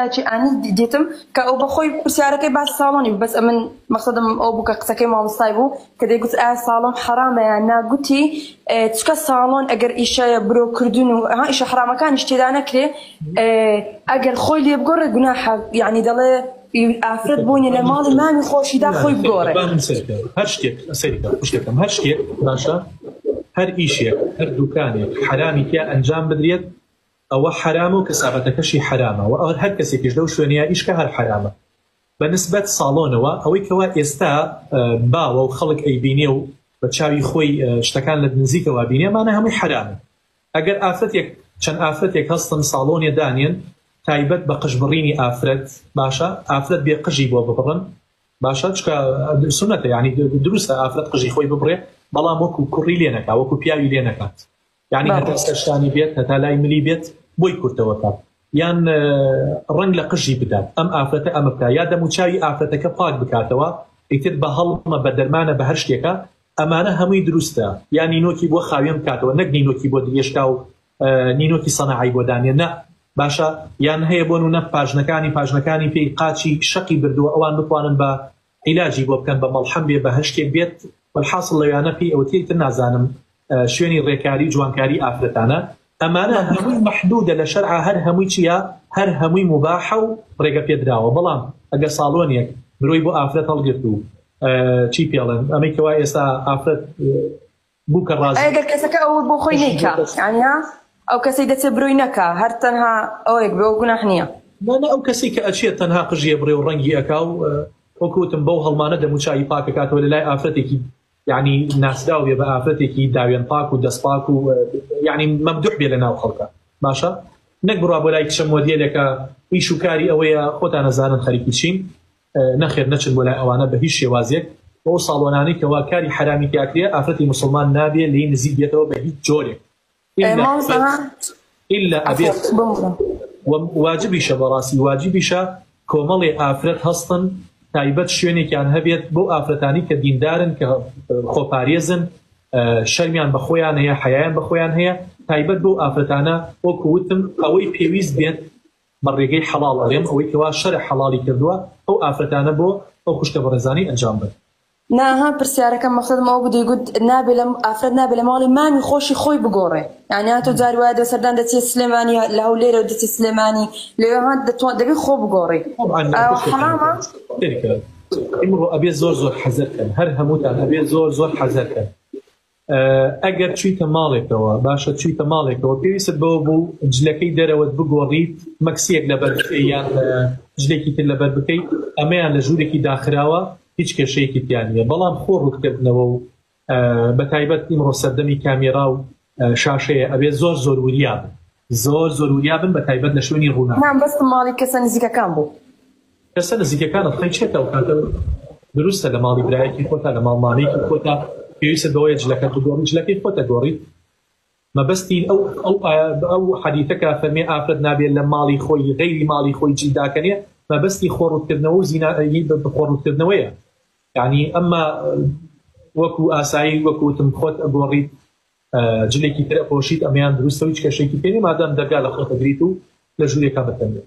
أنا ديتم كأو بخوي بسيارة كي بعد صالوني بس من مقصدم أو بك قصكي ما مصايبو كده قلت صالون حرام يعني قلتي تشك صالون أجر إيش برو كردون ها إيش حرام كان اشتدانا كله أجر خوي اللي بقول جناح يعني دله أفرد بوني لمالي ما نخوش ده خوي بقوله. هرشتك سيرك وشتك هرشتك باشا هر إيشي هر دكاني حرامي كيا أنجام بدريت أو حرامه كسابتك شيء حرامه وأو هر كسي كجدو شونيا إيش كهر حرامه بالنسبة صالونه أو كوا إستا باو وخلق أي بينيو بتشاوي خوي اشتكان لبنزيك وابينيا ما أنا هم حرامه أجر آفتك شن آفتك هستن صالون دانيا تايبت بقشبريني آفرت باشا آفرت بيقجي بو ببرن باشا شكا سنة يعني دروس آفرت قجي خوي ببري بلا موكو كوري لينكا وكو بياوي لينكا يعني هتا سرشاني بيت هتا لاي ملي بيت بوي كورتوكا يان رنگ لقجي بدات ام آفرته ام بكا يا دمو تشاوي آفرتك باك بكاتوا يتر بهلما بدرمانه بهرشتيكا امانه همي دروستا يعني نوكي بو خاويم كاتوا نك نينوكي بو ديشكاو نينوكي صناعي بو دانيا نا باشا یان هەیە بۆ نمونە پاژنەکانی پێی قاچی شەقی بردووە ئەوان بتوانن بە عیلاجی بۆ بکەن بە مەڵحەم بێ بە هەر شتێک بێت والحاصل لەوانە پێی ئەوتێتر نازانم شوێنی ڕێکاری جوانکاری ئافرەتانە ئەمانە هەمووی مەحدودە لە شەرعا هەر هەمووی چیە هەر هەمووی مباحە و ڕێگە پێدراوە بەڵام ئەگەر ساڵۆنێک مرۆی بۆ ئافرەت هەڵگرت و چی پێڵێن ئەمەی کەوا ئێستا ئافرەت بوو کە ڕازی ئەگەر کەسەکە ئەو بۆ خۆی نەیکا یعنی أو كسي دت بروينكا هر تنها أويك بوجنا حنيا. لا أو كسي كأشياء تنها قجية بري ورنجي أكاو وكوتم بوها المانة دم وشاي باك كات ولا لا آفرتك يعني الناس داوية بآفرتك داوين باك ودس باك يعني ممدوح بيلنا وخلقه ماشا نكبر أبو لايك شم وديلك إيشو كاري أويا خوتنا زارن خريكيشين نخير نشل ولا أوانا بهيش وازيك وصالوناني كوا كاري حرامي كأكلية آفرتي مسلمان نابية اللي نزيد بيته بهيج جوري. إلا أبيت واجبيش براسي واجبيش كومالي آفرت هستن تايبت شويني كان هبيت بو آفرتاني كديندارن كخوباريزن شرميان بخويان هي حيان بخويان هي تايبت بو آفرتانا وكوتم قوي بيويز بيت مريقي حلال عليهم أو كوا شرع حلالي كردوا أو آفرتانا بو أو كشك برزاني أنجام بد ناها برسيارة كم مقصد ما بده يقول نابل أفراد نابل مالي ما نخوش خوي بجورة يعني أنتو زاري واحد وسردان دتي سليماني له ليرة دتي سليماني ليه هاد دبي خو بجورة حرامة تلك إمرو أبي زور حذر كان هر هموتان أبي زور حذر كان أجر شيء تمالك هو باشا شيء تمالك هو بيس بوبو جلكي دروت بجوريت مكسيك لبربكي يعني جلكي تلبربكي أمان لجودكي داخراوا هیچ کێشەیەکی تیانە بەڵام خۆ ڕوودکردنەوە و بە تایبەت ئیمڕۆ سەردەمی کامیرا و شاشەیە ئەبێت زۆر وریابن زۆر وریابن بە تایبەت لە شوێنی ڕوونا نام بەست ماڵی کەسە نزیکەکان بوو کەسە نزیکەکانت خەی چێتەوە کاتە دروستە لە ماڵی برایەکی خۆتا لە ماڵمانەیەکی خۆتا پێویستە بەوەیە جلەکەت بگۆڕی جلەکەی خۆتە گۆڕیت مەبەستی ئەو حەدیثەکە فەرمێ ئافرەت نابێت لە ماڵی خۆی غەیری ماڵی خۆی جیداکەنێ مەبەستی خۆڕوودکردنەوە و زینایی خۆڕوودکردنەوەیە يعني أما وكو آساي وكو تمخوت أبوريت جليكي ترى بوشيت أميان دروس تويش كشيء كتير ما دام دقال أخوة تجريتو لجولي كامل تنبه